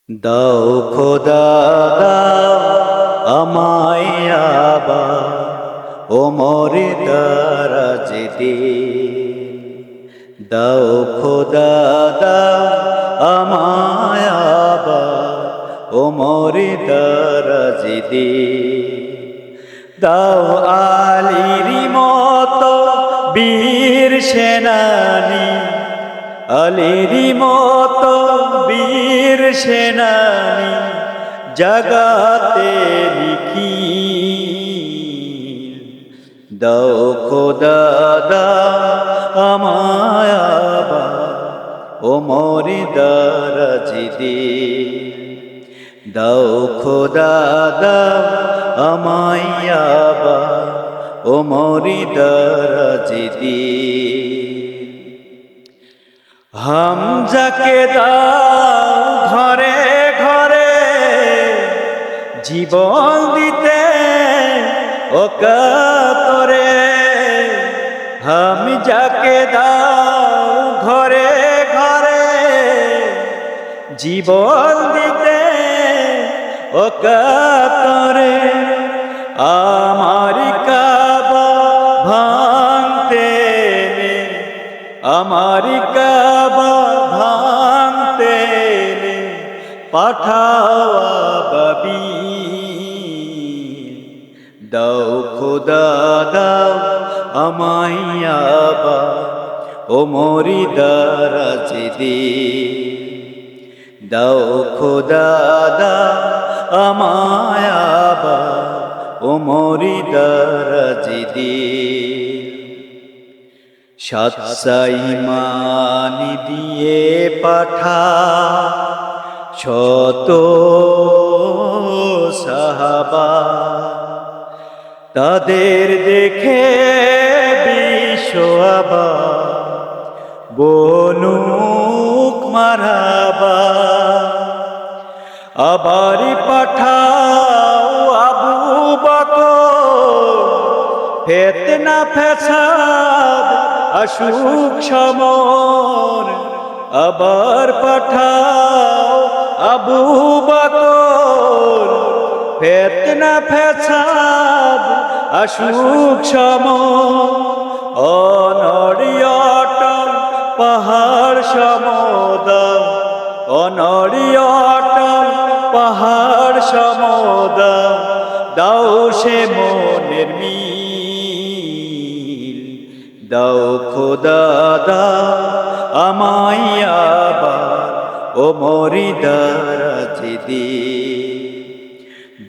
দাও খোদা দাও আমায় আবার ওমরে দারাজ দিন। দাও খোদা দাও আমায় আবার ওমরে দারাজ দিন। দাও আলীর মতো বীর সেনানী, আলীর মতো বীর সেনানী জাগাতে নিখিল। দাও খোদা দাও আমায় আবার ওমরে দারাজ দিন। দাও খোদা দাও আমায় আবার ওমরে দারাজ দিন। হামজাকে দাও ঘরে ঘরে জীবন দিতে ওকাতরে। হামজাকে দাও ঘরে ঘরে জীবন দিতে ওকাতরে। আমার কাবা ভাঙতে নে, আমার কাবা ভাঙতে নে পাঠাও আবাবিল। দাও খোদা দাও আমায় আবার ওমরে দারাজ দিন। দাও খোদা দাও আমায় আবার ওমরে দারাজ দিন। সাতসাই মান দিয়ে পাঠা শত সাহাবা, তাদের দেখে বিশ্ব আবার বনুক মারহাবা। আবার পাঠাও আবু বকর, ফিতনা ফাসাদ আসুক সমর। আবার পাঠাও আবু বকর, ফিতনা ফাসাদ আসুক সমর। অনড়ি অটল পাহাড় সমুদাও, অনড়ি অটল পাহাড় সমুদাও। দাও সে মনের মিল। দাও খোদা দাও আমায় আবার ওমরে দারাজ দিন।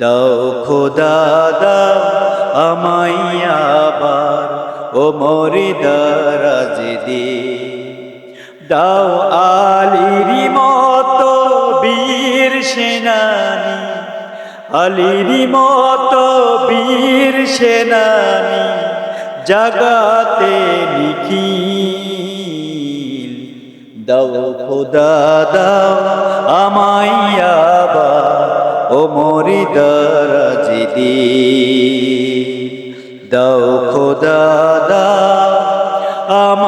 দাও খোদা দাও আমায় আবার ওমরে দারাজ দিন। দাও আলীর মতো বীর সেনানী, আলীর মতো বীর সেনানী জাগাতে নিখিল। দাও খোদা দাও আমায় আবার ওমরে দারাজ দিন। দাও খোদা দাও আমায়